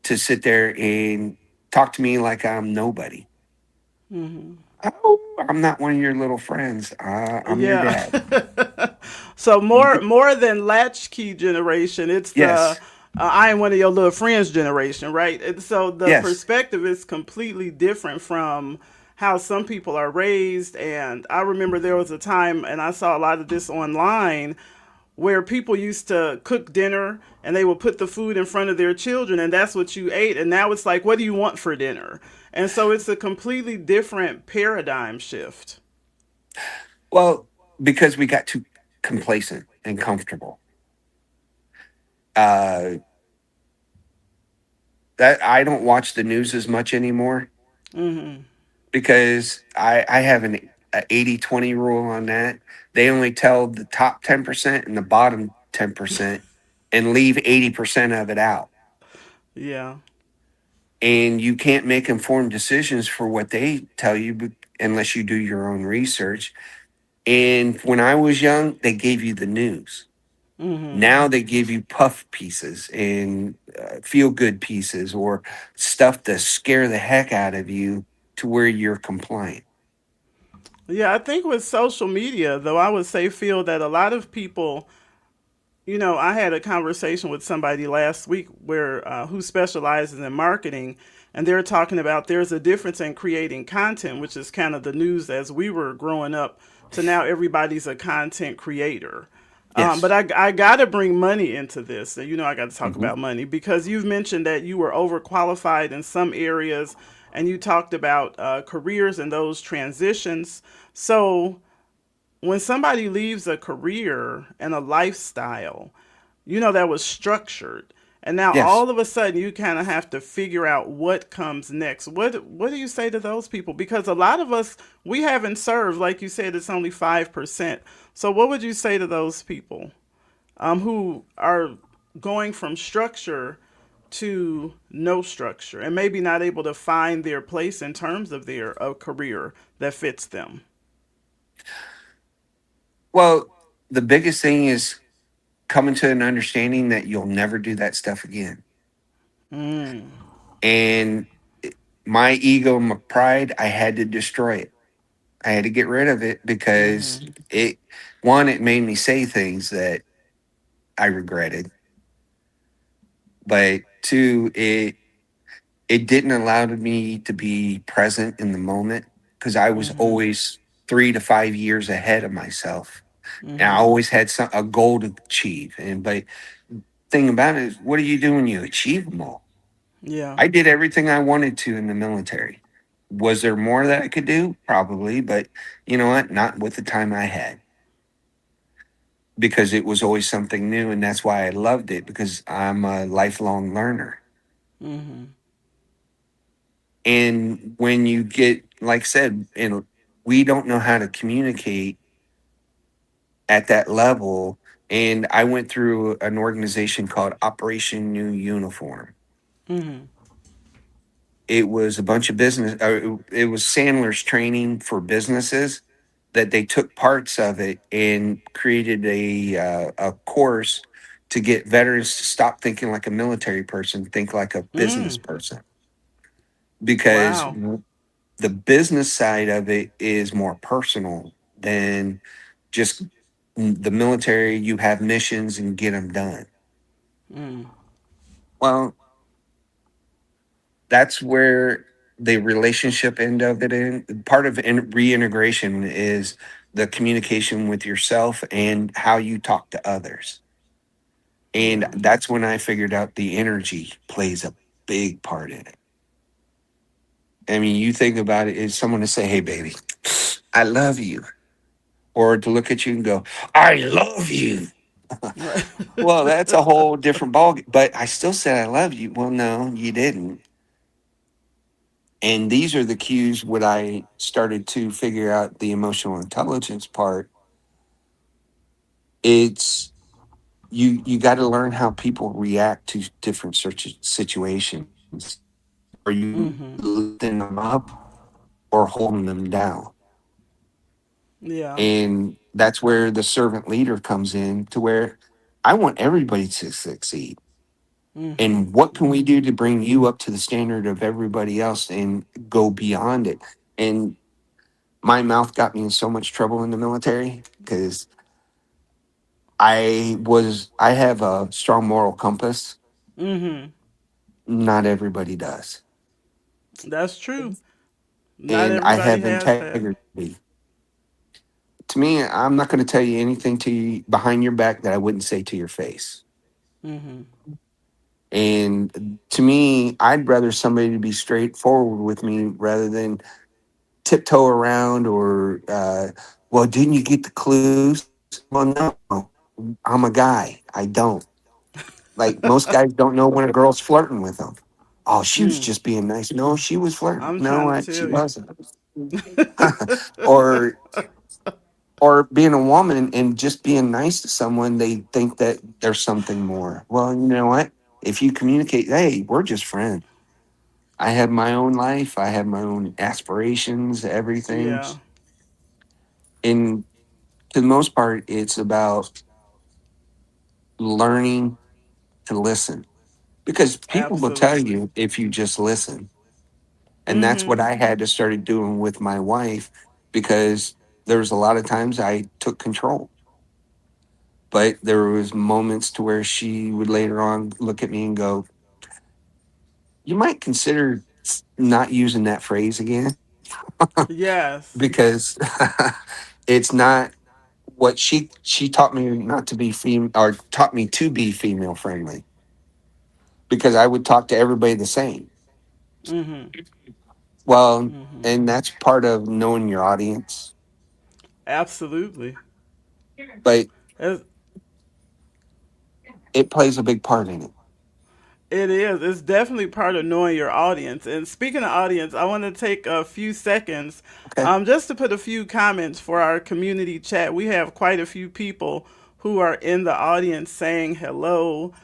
Speaker 3: to sit there and talk to me like I'm nobody.
Speaker 2: Mm-hmm.
Speaker 3: Oh, I'm not one of your little friends. I'm your
Speaker 2: Yeah.
Speaker 3: dad.
Speaker 2: So
Speaker 3: You
Speaker 2: more than latchkey generation, it's the
Speaker 3: yes,
Speaker 2: I am one of your little friends generation, right? And so the
Speaker 3: yes.
Speaker 2: perspective is completely different from how some people are raised. And I remember there was a time, and I saw a lot of this online, where people used to cook dinner and they would put the food in front of their children and that's what you ate. And now it's like, what do you want for dinner? And so it's a completely different paradigm shift.
Speaker 3: Well, because we got too complacent and comfortable. Uh, that I don't watch the news as much anymore,
Speaker 2: Mm-hmm.
Speaker 3: because I have a 80-20 rule on that. They only tell the top 10% and the bottom 10% and leave 80% of it out.
Speaker 2: Yeah.
Speaker 3: And you can't make informed decisions for what they tell you, unless you do your own research. And when I was young, they gave you the news.
Speaker 2: Mhm.
Speaker 3: Now they give you puff pieces and feel good pieces or stuff to scare the heck out of you to where you're compliant.
Speaker 2: Yeah, I think with social media, though, I would say, feel that a lot of people, I had a conversation with somebody last week where who specializes in marketing, and they're talking about there's a difference in creating content, which is kind of the news as we were growing up, to now everybody's a content creator. But
Speaker 3: Yes.
Speaker 2: I got to bring money into this. I got to talk
Speaker 3: Hmm.
Speaker 2: about money because you've mentioned that you were overqualified in some areas, and you talked about careers and those transitions. So when somebody leaves a career and a lifestyle, that was structured, and now
Speaker 3: Yes.
Speaker 2: all of a sudden you kind of have to figure out what comes next. What do you say to those people? Because a lot of us, we haven't served, like you said, it's only 5%. So what would you say to those people who are going from structure to no structure and maybe not able to find their place in terms of their career that fits them?
Speaker 3: Well, the biggest thing is coming to an understanding that you'll never do that stuff again.
Speaker 2: Mm.
Speaker 3: And my ego, my pride, I had to destroy it. I had to get rid of it because
Speaker 2: Mhm.
Speaker 3: it, one, it made me say things that I regretted, but two, it didn't allow me to be present in the moment because I was
Speaker 2: Mhm.
Speaker 3: always 3 to 5 years ahead of myself, and I
Speaker 2: Mhm.
Speaker 3: always had a goal to achieve. And but thing about it is, what do you do when you achieve them all?
Speaker 2: Yeah.
Speaker 3: I did everything I wanted to in the military. Was there more that I could do? Probably, but you know what? Not with the time I had because it was always something new, and that's why I loved it because I'm a lifelong learner.
Speaker 2: Mhm.
Speaker 3: And when you get, like I said, and we don't know how to communicate at that level. And I went through an organization called Operation New Uniform.
Speaker 2: Mhm.
Speaker 3: It was a bunch of business, it was Sandler's training for businesses that they took parts of it and created a course to get veterans to stop thinking like a military person, think like a business
Speaker 2: Mm.
Speaker 3: person. Because
Speaker 2: Wow.
Speaker 3: the business side of it is more personal than just the military. You have missions and get them done.
Speaker 2: Mm.
Speaker 3: Well, that's where the relationship end of it in part of reintegration is the communication with yourself and how you talk to others. And
Speaker 2: Yeah.
Speaker 3: that's when I figured out the energy plays a big part in it. I mean, you think about it, is someone to say, "Hey baby, I love you," or to look at you and go, "I love you."
Speaker 2: Right.
Speaker 3: Well, that's a whole different ball. But I still said I love you. Well, no, you didn't. And these are the cues when I started to figure out the emotional intelligence part. It's you got to learn how people react to different situations. Are you
Speaker 2: Mhm.
Speaker 3: lifting them up or holding them down?
Speaker 2: Yeah.
Speaker 3: And that's where the servant leader comes in to where I want everybody to succeed.
Speaker 2: Mhm.
Speaker 3: And what can we do to bring you up to the standard of everybody else and go beyond it? And my mouth got me in so much trouble in the military because I have a strong moral compass.
Speaker 2: Mhm.
Speaker 3: Not everybody does.
Speaker 2: That's true. Not
Speaker 3: And I
Speaker 2: everybody
Speaker 3: have
Speaker 2: has that.
Speaker 3: integrity. To me, I'm not going to tell you anything to you behind your back that I wouldn't say to your face.
Speaker 2: Mhm.
Speaker 3: And to me, I'd rather somebody to be straightforward with me rather than tiptoe around or, well, didn't you get the clues? Well, no, I'm a guy. I don't. Like most guys don't know when a girl's flirting with them. Oh, she was
Speaker 2: Mm.
Speaker 3: just being nice. No, she was flirting.
Speaker 2: I'm
Speaker 3: No,
Speaker 2: trying to
Speaker 3: she
Speaker 2: tell you.
Speaker 3: wasn't. or or being a woman and just being nice to someone, they think that there's something more. Well, you know what? If you communicate, hey, we're just friends. I have my own life. I have my own aspirations, everything.
Speaker 2: Yeah.
Speaker 3: And to the most part, it's about learning to listen, because people will tell
Speaker 2: Absolutely.
Speaker 3: you if you just listen. And that's what
Speaker 2: Mm-hmm.
Speaker 3: I had to started doing with my wife, because there was a lot of times I took control, but there was moments to where she would later on look at me and go, "You might consider not using that phrase again,"
Speaker 2: Yes.
Speaker 3: because it's not what she taught me not to be or taught me to be female friendly, because I would talk to everybody the same.
Speaker 2: Mm-hmm.
Speaker 3: Well,
Speaker 2: Mm-hmm.
Speaker 3: and that's part of knowing your audience,
Speaker 2: Absolutely.
Speaker 3: but
Speaker 2: It's,
Speaker 3: it plays a big part in it.
Speaker 2: It is. It's definitely part of knowing your audience. And speaking of audience, I want to take a few seconds
Speaker 3: Okay.
Speaker 2: just to put a few comments for our community chat. We have quite a few people who are in the audience saying hello.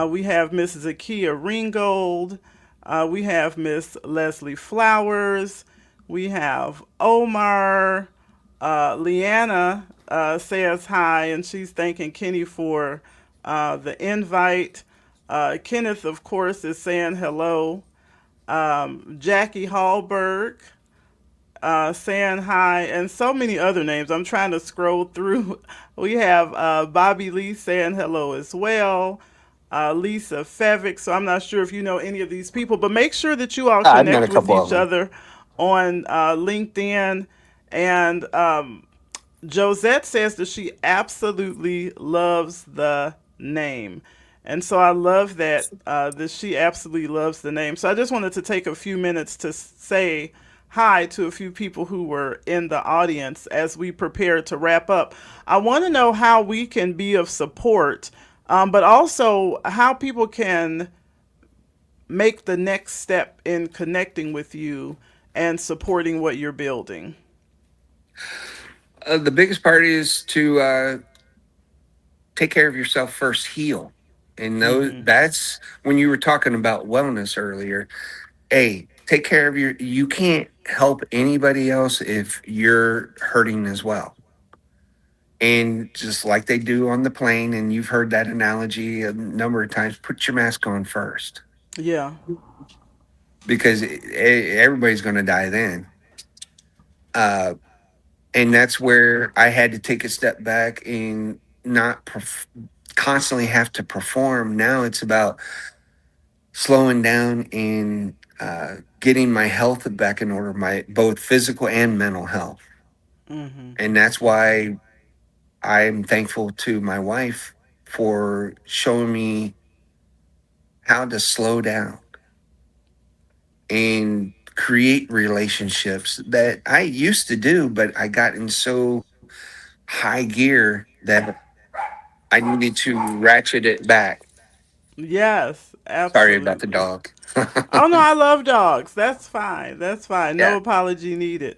Speaker 2: We have Miss Zakia Ringgold. We have Miss Leslie Flowers. We have Omar. Leanna says hi, and she's thanking Kenny for the invite. Kenneth, of course, is saying hello. Jackie Hallberg saying hi, and so many other names. I'm trying to scroll through. We have Bobby Lee saying hello as well. Lisa Fevick. So I'm not sure if you know any of these people, but make sure that you all
Speaker 3: I've met a
Speaker 2: connect with
Speaker 3: couple of
Speaker 2: each
Speaker 3: them.
Speaker 2: other on LinkedIn. And Josette says that she absolutely loves the name. And so I love that she absolutely loves the name. So I just wanted to take a few minutes to say hi to a few people who were in the audience as we prepare to wrap up. I want to know how we can be of support, but also how people can make the next step in connecting with you and supporting what you're building.
Speaker 3: The biggest part is to take care of yourself first, heal. And
Speaker 2: Hmm.
Speaker 3: that's when you were talking about wellness earlier. Hey, take care of you can't help anybody else if you're hurting as well. And just like they do on the plane, and you've heard that analogy a number of times, put your mask on first,
Speaker 2: Yeah.
Speaker 3: because everybody's going to die then. Uh, and that's where I had to take a step back and not constantly have to perform. Now it's about slowing down and getting my health back in order, my both physical and mental health.
Speaker 2: Hmm.
Speaker 3: And that's why I'm thankful to my wife for showing me how to slow down and create relationships that I used to do, but I got in so high gear that I needed to ratchet it back.
Speaker 2: Yes,
Speaker 3: Sorry about the
Speaker 2: absolutely.
Speaker 3: dog.
Speaker 2: Oh no, I love dogs. That's fine. That's fine. No
Speaker 3: Yeah.
Speaker 2: apology needed.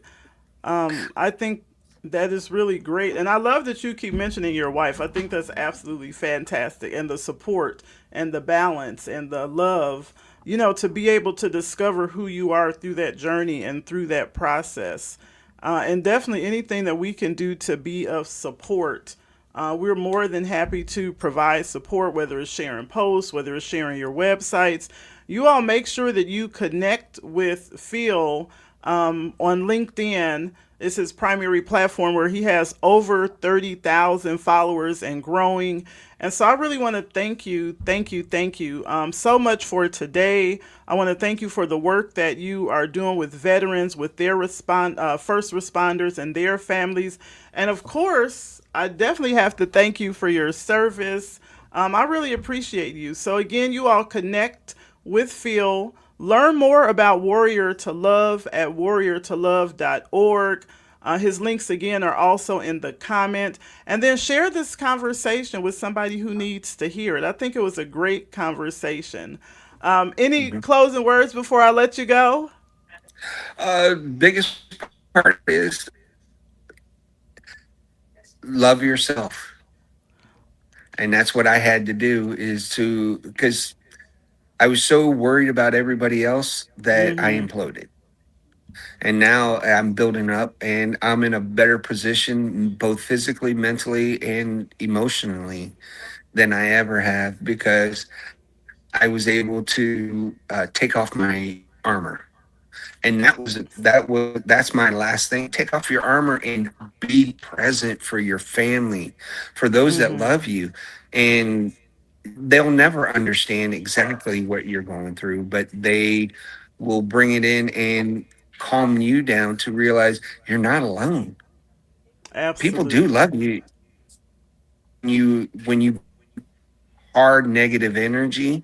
Speaker 2: I think that is really great. And I love that you keep mentioning your wife. I think that's absolutely fantastic. And the support and the balance and the love, to be able to discover who you are through that journey and through that process. And definitely anything that we can do to be of support. We're more than happy to provide support, whether it's sharing posts, whether it's sharing your websites. You all make sure that you connect with Phil on LinkedIn. It's his primary platform where he has over 30,000 followers and growing. And so I really want to thank you so much for today. I want to thank you for the work that you are doing with veterans, with their first responders and their families. And of course, I definitely have to thank you for your service. I really appreciate you. So again, you all connect with Phil. Learn more about Warrior to Love at warriortolove.org. His links again are also in the comment. And then share this conversation with somebody who needs to hear it. I think it was a great conversation. Any
Speaker 3: Mhm.
Speaker 2: closing words before I let you go?
Speaker 3: Biggest part is love yourself. And that's what I had to do, is to, because I was so worried about everybody else that I
Speaker 2: Mm-hmm.
Speaker 3: imploded. And now I'm building up and I'm in a better position, both physically, mentally, and emotionally. than I ever have because I was able to take off my armor. And that's my last thing. Take off your armor and be present for your family, for those that
Speaker 2: Mm-hmm.
Speaker 3: love you. And they'll never understand exactly what you're going through, but they will bring it in and calm you down to realize you're not alone. People do
Speaker 2: Absolutely.
Speaker 3: love you. When you hard negative energy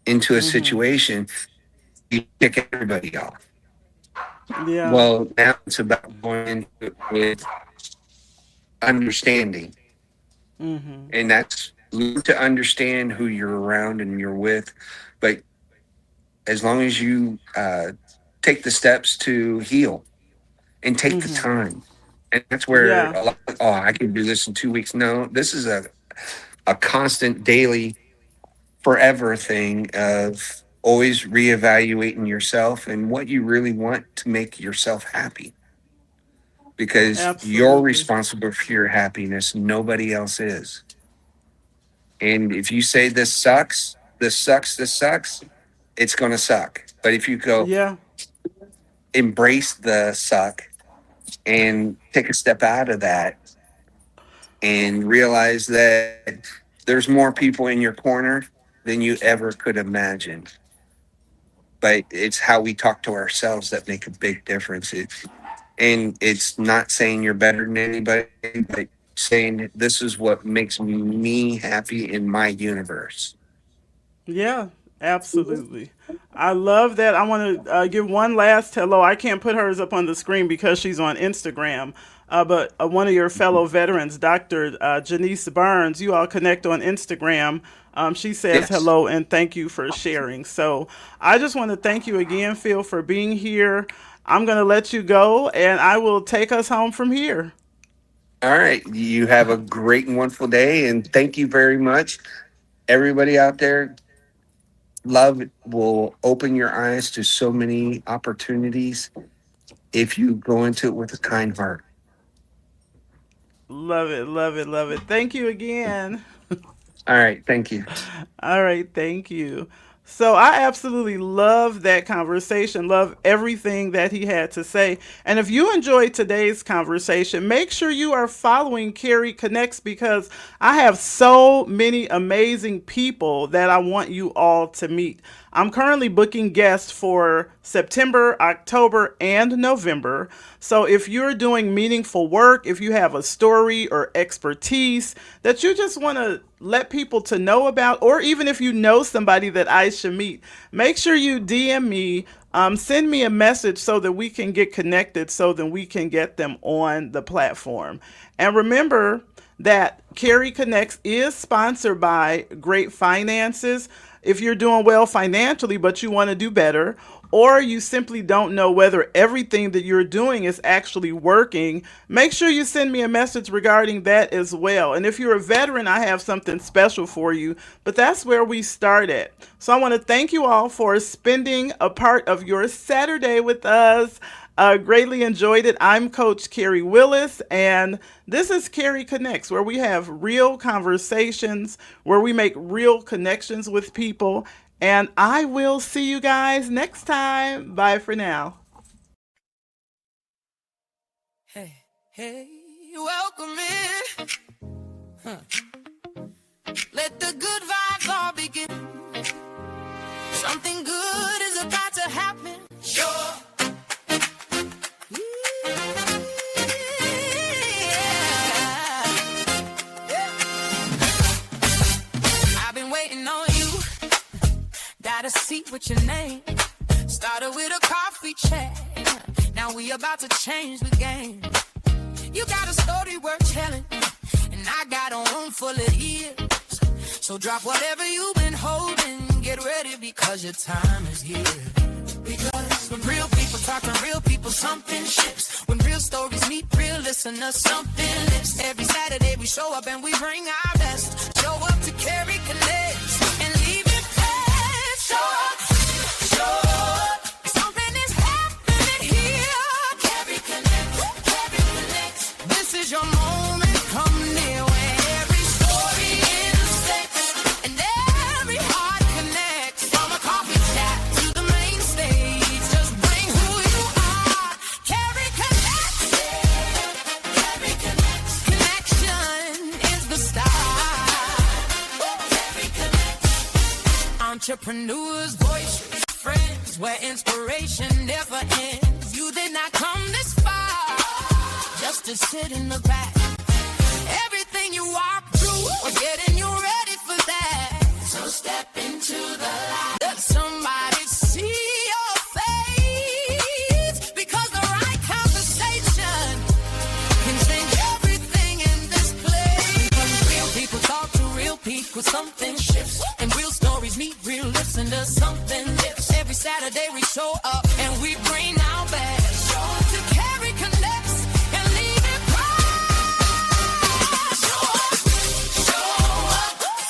Speaker 3: into a
Speaker 2: Mm-hmm.
Speaker 3: situation, you kick everybody off.
Speaker 2: Yeah.
Speaker 3: Well, now it's about going into it with understanding,
Speaker 2: Mm-hmm.
Speaker 3: and that's learn to understand who you're around and you're with. But as long as you take the steps to heal and take the
Speaker 2: Mm-hmm.
Speaker 3: time, and that's where
Speaker 2: Yeah.
Speaker 3: a lot. Oh, I can do this in 2 weeks. No, this is a constant, daily, forever thing of always reevaluating yourself and what you really want to make yourself happy because you're
Speaker 2: Absolutely.
Speaker 3: responsible for your happiness. Nobody else is. And if you say this sucks, this sucks, this sucks, it's going to suck. But if you go
Speaker 2: Yeah.
Speaker 3: embrace the suck and take a step out of that and realize that there's more people in your corner than you ever could imagine. But it's how we talk to ourselves that make a big difference. And it's not saying you're better than anybody, but saying this is what makes me happy in my universe.
Speaker 2: Yeah, absolutely. I love that. I want to give one last hello. I can't put hers up on the screen because she's on Instagram. But one of your fellow veterans, Dr. Janice Barnes, you all connect on Instagram. She says
Speaker 3: Yes.
Speaker 2: hello and thank you for sharing. So I just want to thank you again, Phil, for being here. I'm going to let you go and I will take us home from here.
Speaker 3: All right. You have a great and wonderful day. And thank you very much. Everybody out there, love will open your eyes to so many opportunities if you go into it with a kind heart.
Speaker 2: Love it, love it, love it. Thank you again.
Speaker 3: All right. Thank you.
Speaker 2: All right, thank you. So I absolutely love that conversation, love everything that he had to say. And if you enjoyed today's conversation, make sure you are following Carrie Connects because I have so many amazing people that I want you all to meet. I'm currently booking guests for September, October, and November. So if you're doing meaningful work, if you have a story or expertise that you just want to let people to know about, or even if you know somebody that I should meet, make sure you DM me, send me a message so that we can get connected, so that we can get them on the platform. And remember that Carrie Connects is sponsored by Great Finances. If you're doing well financially, but you want to do better, or you simply don't know whether everything that you're doing is actually working, make sure you send me a message regarding that as well. And if you're a veteran, I have something special for you, but that's where we start at. So I want to thank you all for spending a part of your Saturday with us. Greatly enjoyed it. I'm Coach Carrie Willis, and this is Carrie Connects, where we have real conversations, where we make real connections with people. And I will see you guys next time. Bye for now.
Speaker 1: Hey, hey, welcome in. Let the good vibes all begin. Something good is about to happen. Sure. I've been waiting on you. Got a seat with your name. Started with a coffee chat. Now we about to change the game. You got a story worth telling, and I got a room full of ears. So drop whatever you've been holding. Get ready because your time is here. Because when real people talk to real people, something shifts. When real stories meet real listeners, something lifts. Every Saturday we show up and we bring our best. Show up to Carrie Connects and leave it there. Show up, show up. Something is happening here. Carrie Connects, Carrie Connects. This is your moment. Come near where every story is the same. entrepreneurs, voices, friends, where inspiration never ends. You did not come this far just to sit in the back. Everything you walked through was getting you ready for that. So step into the light. Let somebody see your face, because the right conversation can change everything in this place. Because real people talk to real people, something shifts, and real stories meet real lips, and does something lips. Every Saturday we show up and we bring our best. Show up to Carrie Connects and leave it bright. Show up,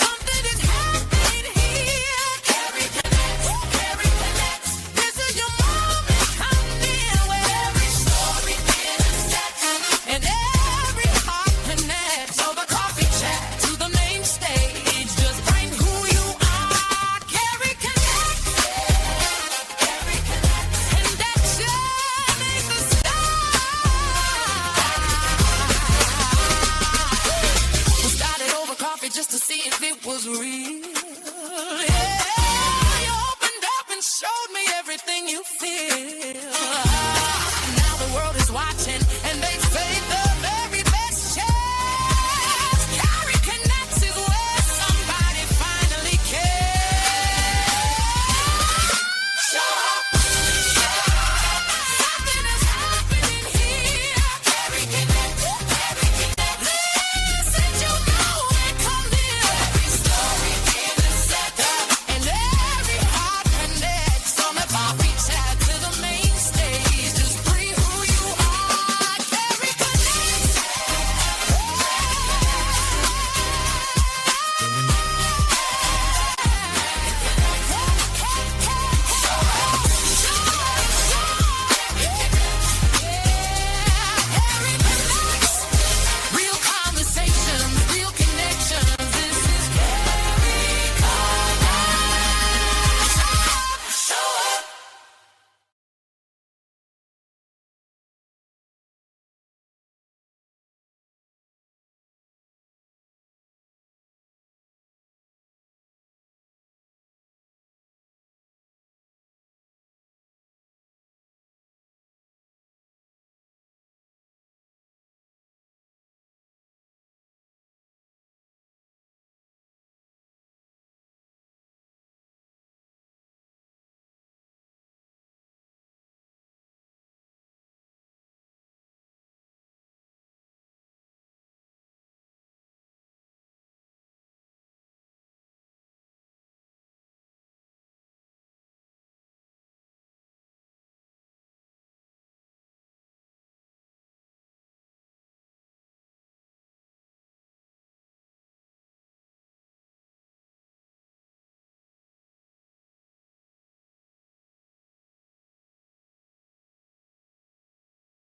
Speaker 1: something is happening here. Carrie Connects, Carrie Connects. This is your moment, come in, where every story intersects and every heart connects. Over coffee chat to the main stage, just bring who you are. Carrie Connects, Carrie Connects, and that journey's the start. We started over coffee just to see if it was real. Yeah, you opened up and showed me everything you feel.